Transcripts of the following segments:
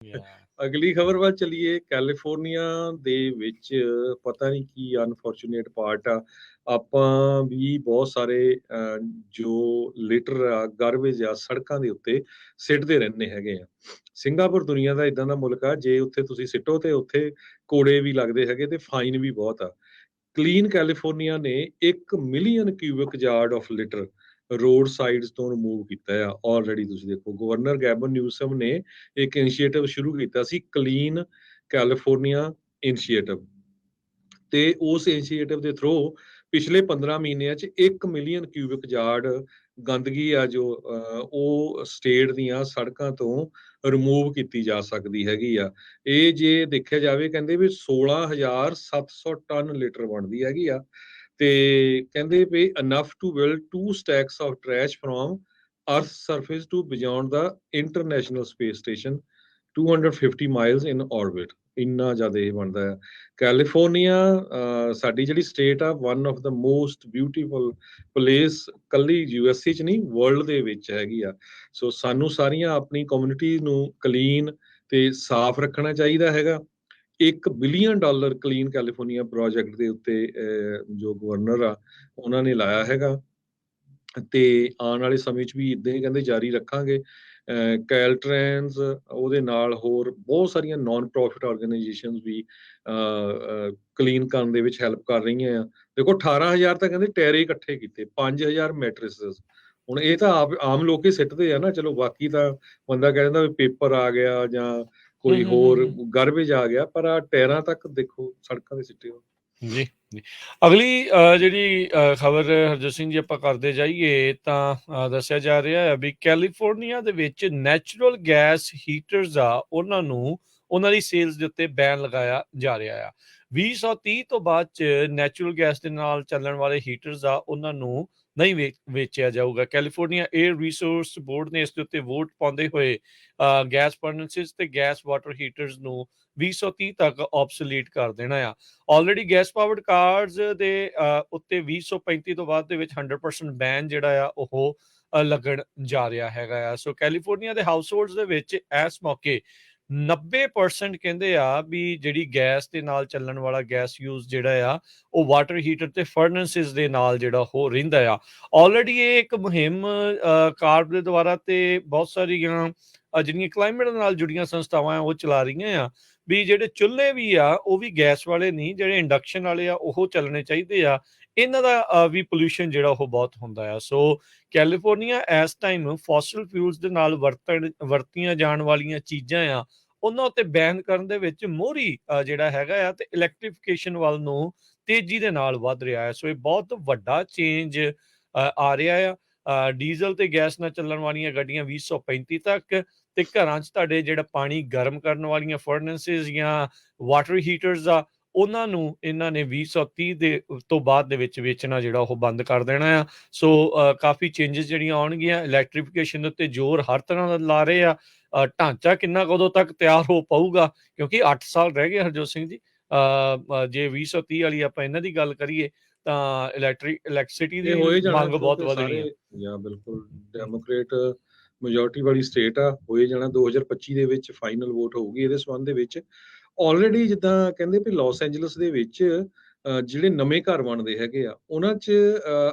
Yeah. ਅਗਲੀ ਖਬਰ ਵੱਲ ਚੱਲੀਏ। ਕੈਲੀਫੋਰਨੀਆ ਦੇ ਵਿੱਚ ਪਤਾ ਨਹੀਂ ਕੀ ਅਨਫੋਰਚੂਨੇਟ ਪਾਰਟ ਆ, ਆਪਾਂ ਵੀ ਬਹੁਤ ਸਾਰੇ ਜੋ ਲਿਟਰ ਆ, ਗਾਰਬੇਜ ਆ, ਸੜਕਾਂ ਦੇ ਉੱਤੇ ਸਿੱਟਦੇ ਰਹਿੰਦੇ ਹੈਗੇ ਆ। ਸਿੰਗਾਪੁਰ ਦੁਨੀਆ ਦਾ ਇਦਾਂ ਦਾ ਮੁਲਕ ਆ, ਜੇ ਉੱਥੇ ਤੁਸੀਂ ਸਿੱਟੋ ਤੇ ਉੱਥੇ ਕੋੜੇ ਵੀ ਲੱਗਦੇ ਹੈਗੇ ਤੇ ਫਾਈਨ ਵੀ ਬਹੁਤ ਆ। ਕਲੀਨ ਕੈਲੀਫੋਰਨੀਆ ਨੇ 1 million cubic yard of litter road sides ਤੋਂ ਰਿਮੂਵ ਕੀਤਾ ਆ ਆਲਰੇਡੀ। ਤੁਸੀਂ ਦੇਖੋ, ਗਵਰਨਰ ਗੈਬਨ ਨਿਊਸਮ ਨੇ ਇੱਕ ਇਨੀਸ਼ੀਏਟਿਵ ਸ਼ੁਰੂ ਕੀਤਾ ਸੀ, ਕਲੀਨ ਕੈਲੀਫੋਰਨੀਆ ਇਨੀਸ਼ੀਏਟਿਵ, ਤੇ ਉਸ ਇਨੀਸ਼ੀਏਟਿਵ ਦੇ ਥਰੂ ਪਿਛਲੇ 15 ਮਹੀਨਿਆਂ 'ਚ 1 ਮਿਲੀਅਨ ਕਿਊਬਿਕ ਯਾਰਡ ਗੰਦਗੀ ਆ ਜੋ ਉਹ ਸਟੇਟ ਦੀਆਂ ਸੜਕਾਂ ਤੋਂ ਰਿਮੂਵ ਕੀਤੀ ਜਾ ਸਕਦੀ ਹੈਗੀ ਆ। ਇਹ ਜੇ ਦੇਖਿਆ ਜਾਵੇ, ਕਹਿੰਦੇ ਵੀ 16,700 ਟਨ ਲਿਟਰ ਬਣਦੀ ਹੈਗੀ ਆ, ਤੇ ਕਹਿੰਦੇ ਵੀ enough to build 2 stacks of trash from earth surface to beyond the international space station 250 miles in orbit. ਇੰਨਾ ਜ਼ਿਆਦਾ ਇਹ ਬਣਦਾ ਹੈ। ਕੈਲੀਫੋਰਨੀਆ ਸਾਡੀ ਜਿਹੜੀ ਸਟੇਟ ਆ, one of the most beautiful place, ਕੱਲੀ USA 'ਚ ਨਹੀਂ, ਵਰਲਡ ਦੇ ਵਿੱਚ ਹੈਗੀ ਆ। ਸੋ ਸਾਨੂੰ ਸਾਰੀਆਂ ਆਪਣੀ ਕਮਿਊਨਿਟੀ ਨੂੰ ਕਲੀਨ ਤੇ ਸਾਫ਼ ਰੱਖਣਾ ਚਾਹੀਦਾ ਹੈਗਾ। $1 ਬਿਲੀਅਨ ਕਲੀਨ ਕੈਲੀਫੋਰਨੀਆ ਪ੍ਰੋਜੈਕਟ ਦੇ ਉੱਤੇ ਜੋ ਗਵਰਨਰ ਆ ਉਹਨਾਂ ਨੇ ਲਾਇਆ ਹੈਗਾ, ਤੇ ਆਉਣ ਵਾਲੇ ਸਮੇਂ 'ਚ ਵੀ ਇਦਾਂ ਹੀ ਕਹਿੰਦੇ ਜਾਰੀ ਰੱਖਾਂਗੇ। ਕੈਲਟ੍ਰੈਨਸ ਉਹਦੇ ਨਾਲ ਹੋਰ ਬਹੁਤ ਸਾਰੀਆਂ ਨਾਨ ਪ੍ਰੋਫਿਟ ਆਰਗੇਨਾਈਜੇਸ਼ਨਸ ਵੀ ਕਲੀਨ ਕਰਨ ਦੇ ਵਿੱਚ ਹੈਲਪ ਕਰ ਰਹੀਆਂ ਆ। ਦੇਖੋ, 18,000 ਤਾਂ ਕਹਿੰਦੇ ਟਾਇਰੇ ਇਕੱਠੇ ਕੀਤੇ, 5,000 ਮੈਟ੍ਰਿਸਸ। ਹੁਣ ਇਹ ਤਾਂ ਆਮ ਲੋਕ ਹੀ ਸਿੱਟਦੇ ਆ ਨਾ, ਚਲੋ ਬਾਕੀ ਤਾਂ ਬੰਦਾ ਕਹਿ ਦਿੰਦਾ ਵੀ ਪੇਪਰ ਆ ਗਿਆ ਜਾਂ ਕੋਈ ਹੋਰ ਗਾਰਬੇਜ ਆ ਗਿਆ, ਪਰ ਆ ਟਾਇਰਾਂ ਤੱਕ ਦੇਖੋ ਸੜਕਾਂ ਦੇ ਸਿੱਟੇ ਹੋ। ਜੀ ਜੀ। ਅਗਲੀ ਜਿਹੜੀ ਖਬਰ ਹਰਜੋਤ ਸਿੰਘ ਜੀ ਆਪਾਂ ਕਰਦੇ ਜਾਈਏ ਤਾਂ ਦੱਸਿਆ ਜਾ ਰਿਹਾ ਹੈ ਵੀ ਕੈਲੀਫੋਰਨੀਆ ਦੇ ਵਿੱਚ ਨੈਚੁਰਲ ਗੈਸ ਹੀਟਰਸ ਆ, ਉਹਨਾਂ ਨੂੰ ਉਹਨਾਂ ਦੀ ਸੇਲਸ ਦੇ ਉੱਤੇ ਬੈਨ ਲਗਾਇਆ ਜਾ ਰਿਹਾ ਆ। 2030 ਤੋਂ ਬਾਅਦ 'ਚ ਨੈਚੁਰਲ ਗੈਸ ਦੇ ਨਾਲ ਚੱਲਣ ਵਾਲੇ ਹੀਟਰਸ ਆ, ਉਹਨਾਂ ਨੂੰ ਨਹੀਂ ਵੇਚਿਆ ਜਾਊਗਾ। ਕੈਲੀਫੋਰਨੀਆ ਏਅਰ ਰਿਸੋਰਸ ਬੋਰਡ ਨੇ ਇਸ ਦੇ ਉੱਤੇ ਵੋਟ ਪਾਉਂਦੇ ਹੋਏ ਗੈਸ ਫਰਨੈਸਿਸ ਤੇ ਗੈਸ ਵਾਟਰ ਹੀਟਰਸ ਨੂੰ 2030 ਤੱਕ ਆਬਸੋਲੀਟ ਕਰ ਦੇਣਾ ਆ। ਆਲਰੇਡੀ ਗੈਸ ਪਾਵਰਡ ਕਾਰਜ਼ ਦੇ ਉੱਤੇ 2035 ਤੋਂ ਬਾਅਦ ਦੇ ਵਿੱਚ 100% ਬੈਨ ਜਿਹੜਾ ਆ ਉਹ ਲੱਗਣ ਜਾ ਰਿਹਾ ਹੈਗਾ ਆ। ਸੋ ਕੈਲੀਫੋਰਨੀਆ ਦੇ ਹਾਊਸ ਹੋਲਡਸ ਦੇ ਵਿੱਚ ਇਸ ਮੌਕੇ 90% ਕਹਿੰਦੇ ਆ ਵੀ ਜਿਹੜੀ ਗੈਸ ਦੇ ਨਾਲ ਚੱਲਣ ਵਾਲਾ ਗੈਸ ਯੂਜ਼ ਜਿਹੜਾ ਆ ਉਹ ਵਾਟਰ ਹੀਟਰ ਤੇ ਫਰਨੈਸਿਸ ਦੇ ਨਾਲ ਜਿਹੜਾ ਉਹ ਰਹਿੰਦਾ ਆ। ਆਲਰੇਡੀ ਇਹ ਇੱਕ ਮੁਹਿੰਮ ਕਾਰਬ ਦੇ ਦੁਆਰਾ ਤੇ ਬਹੁਤ ਸਾਰੀਆਂ ਜਿਹੜੀਆਂ ਕਲਾਈਮੇਟ ਨਾਲ ਜੁੜੀਆਂ ਸੰਸਥਾਵਾਂ ਆ ਉਹ ਚਲਾ ਰਹੀਆਂ ਆ ਵੀ ਜਿਹੜੇ ਚੁੱਲ੍ਹੇ ਵੀ ਆ ਉਹ ਵੀ ਗੈਸ ਵਾਲੇ ਨਹੀਂ, ਜਿਹੜੇ ਇੰਡਕਸ਼ਨ ਵਾਲੇ ਆ ਉਹ ਚੱਲਣੇ ਚਾਹੀਦੇ ਆ। ਇਹਨਾਂ ਦਾ ਵੀ ਪੋਲਿਊਸ਼ਨ ਜਿਹੜਾ ਉਹ ਬਹੁਤ ਹੁੰਦਾ ਆ। ਸੋ ਕੈਲੀਫੋਰਨੀਆ ਇਸ ਟਾਈਮ ਫੋਸਲ ਫਿਊਲਸ ਦੇ ਨਾਲ ਵਰਤੀਆਂ ਜਾਣ ਵਾਲੀਆਂ ਚੀਜ਼ਾਂ ਆ ਉਹਨਾਂ ਉੱਤੇ ਬੈਨ ਕਰਨ ਦੇ ਵਿੱਚ ਮੋਹਰੀ ਜਿਹੜਾ ਹੈਗਾ ਆ ਤੇ ਇਲੈਕਟ੍ਰੀਫਿਕੇਸ਼ਨ ਵੱਲ ਨੂੰ ਤੇਜ਼ੀ ਦੇ ਨਾਲ ਵੱਧ ਰਿਹਾ ਹੈ। ਸੋ ਇਹ ਬਹੁਤ ਵੱਡਾ ਚੇਂਜ ਆ ਰਿਹਾ ਆ। ਡੀਜ਼ਲ ਤੇ ਗੈਸ ਨਾਲ ਚੱਲਣ ਵਾਲੀਆਂ ਗੱਡੀਆਂ 2035 ਤੱਕ, ਤੇ ਘਰਾਂ 'ਚ ਤੁਹਾਡੇ ਜਿਹੜਾ ਪਾਣੀ ਗਰਮ ਕਰਨ ਵਾਲੀਆਂ ਫਰਨੈਸਿਸ ਜਾਂ ਵਾਟਰ ਹੀਟਰਸ ਆ ਉਹਨਾਂ ਨੂੰ ਇਹਨਾਂ ਨੇ 2030 ਦੇ ਤੋਂ ਬਾਅਦ ਦੇ ਵਿੱਚ ਵੇਚਣਾ ਜਿਹੜਾ ਉਹ ਬੰਦ ਕਰ ਦੇਣਾ ਆ। ਸੋ ਕਾਫੀ ਚੇਂਜਸ ਜਿਹੜੀਆਂ ਆਉਣਗੀਆਂ। ਇਲੈਕਟ੍ਰੀਫਿਕੇਸ਼ਨ ਦੇ ਉੱਤੇ ਜ਼ੋਰ ਹਰ ਤਰ੍ਹਾਂ ਦਾ ਲਾ ਰਹੇ ਆ। ਢਾਂਚਾ ਕਿੰਨਾ ਕਦੋਂ ਤੱਕ ਤਿਆਰ ਹੋ ਪਾਊਗਾ, ਕਿਉਂਕਿ 8 ਸਾਲ ਰਹਿ ਗਏ ਹਰਜੋਤ ਸਿੰਘ ਜੀ। ਜੇ 2030 ਵਾਲੀ ਆਪਾਂ ਇਹਨਾਂ ਦੀ ਗੱਲ ਕਰੀਏ ਤਾਂ ਇਲੈਕਟ੍ਰਿਸਿਟੀ ਦੀ ਮੰਗ ਬਹੁਤ ਵਧ ਰਹੀ ਹੈ। ਜਾਂ ਬਿਲਕੁਲ ਡੈਮੋਕ੍ਰੇਟ ਮੈਜੋਰਟੀ ਵਾਲੀ ਸਟੇਟ ਆ, ਹੋਏ ਜਾਣਾ 2025 ਦੇ ਵਿੱਚ ਫਾਈਨਲ ਵੋਟ ਹੋਊਗੀ ਇਹਦੇ ਸੰਬੰਧ ਦੇ ਵਿੱਚ। ਆਲਰੇਡੀ ਜਿੱਦਾਂ ਕਹਿੰਦੇ ਵੀ ਲਾਸ ਐਂਜਲਸ ਦੇ ਵਿੱਚ ਜਿਹੜੇ ਨਵੇਂ ਘਰ ਬਣਦੇ ਹੈਗੇ ਆ ਉਹਨਾਂ 'ਚ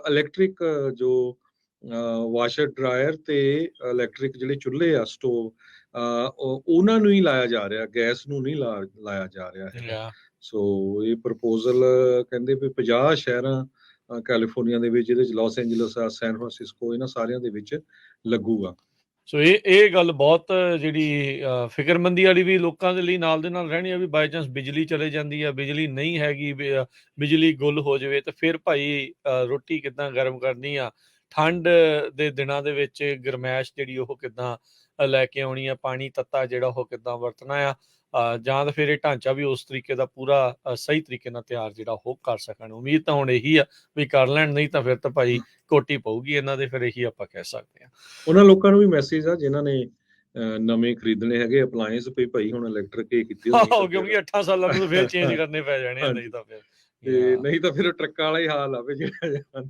ਇਲੈਕਟ੍ਰਿਕ ਜੋ ਵਾਸ਼ਰ ਡਰਾਇਰ ਤੇ ਇਲੈਕਟ੍ਰਿਕ ਜਿਹੜੇ ਚੁੱਲ੍ਹੇ ਆ, ਸਟੋਵ, ਉਹਨਾਂ ਨੂੰ ਹੀ ਲਾਇਆ ਜਾ ਰਿਹਾ, ਗੈਸ ਨੂੰ ਨਹੀਂ ਲਾਇਆ ਜਾ ਰਿਹਾ ਹੈਗਾ। ਸੋ ਇਹ ਪ੍ਰਪੋਜ਼ਲ ਕਹਿੰਦੇ ਵੀ 50 ਸ਼ਹਿਰਾਂ ਕੈਲੀਫੋਰਨੀਆ ਦੇ ਵਿੱਚ, ਜਿਹਦੇ 'ਚ ਲਾਸ ਐਂਜਲਸ ਆ, ਸੈਨ ਫਰਾਂਸਿਸਕੋ, ਇਹਨਾਂ ਸਾਰਿਆਂ ਦੇ ਵਿੱਚ ਲੱਗੂਗਾ। ਸੋ ਇਹ ਗੱਲ ਬਹੁਤ ਜਿਹੜੀ ਫਿਕਰਮੰਦੀ ਵਾਲੀ ਵੀ ਲੋਕਾਂ ਦੇ ਲਈ ਨਾਲ ਦੇ ਨਾਲ ਰਹਿਣੀ ਆ ਵੀ ਬਾਈ ਚਾਂਸ ਬਿਜਲੀ ਚਲੇ ਜਾਂਦੀ ਆ, ਬਿਜਲੀ ਨਹੀਂ ਹੈਗੀ, ਬਿਜਲੀ ਗੁੱਲ ਹੋ ਜਾਵੇ ਤਾਂ ਫਿਰ ਭਾਈ ਰੋਟੀ ਕਿੱਦਾਂ ਗਰਮ ਕਰਨੀ ਆ। ਠੰਡ ਦੇ ਦਿਨਾਂ ਦੇ ਵਿੱਚ ਗਰਮੈਸ਼ ਜਿਹੜੀ ਉਹ ਕਿੱਦਾਂ ਲੈ ਕੇ ਆਉਣੀ ਆ, ਪਾਣੀ ਤੱਤਾ ਜਿਹੜਾ ਉਹ ਕਿੱਦਾਂ ਵਰਤਣਾ ਆ, ਜਾਂ ਤਾਂ ਫਿਰ ਇਹ ਢਾਂਚਾ ਵੀ ਉਸ ਤਰੀਕੇ ਦਾ ਪੂਰਾ ਸਹੀ ਤਰੀਕੇ ਨਾਲ ਤਿਆਰ ਜਿਹੜਾ ਉਹ ਕਰ ਸਕਣ। ਉਮੀਦ ਤਾਂ ਹੁਣ ਇਹੀ ਆ ਵੀ ਕਰ ਲੈਣ, ਨਹੀਂ ਤਾਂ ਫਿਰ ਤਾਂ ਭਾਈ ਕੋਟੀ ਪਊਗੀ ਇਹਨਾਂ ਦੇ। ਫਿਰ ਇਹੀ ਆਪਾਂ ਕਹਿ ਸਕਦੇ ਹਾਂ। ਉਹਨਾਂ ਲੋਕਾਂ ਨੂੰ ਵੀ ਮੈਸੇਜ ਆ ਜਿਨ੍ਹਾਂ ਨੇ ਨਵੇਂ ਖਰੀਦਣੇ ਹੈਗੇ ਅਪਲਾਇੰਸ, ਵੀ ਭਾਈ ਹੁਣ ਇਲੈਕਟ੍ਰਿਕ ਹੀ ਕੀਤੀ ਹੋਣੀ, ਕਿਉਂਕਿ 8 ਸਾਲਾਂ ਨੂੰ ਫਿਰ ਚੇਂਜ ਕਰਨੇ ਪੈ ਜਾਣੇ, ਨਹੀਂ ਤਾਂ ਫਿਰ ਟਰੱਕਾਂ ਵਾਲਾ ਹੀ ਹਾਲ ਆ ਵੀ ਜਿਹੜਾ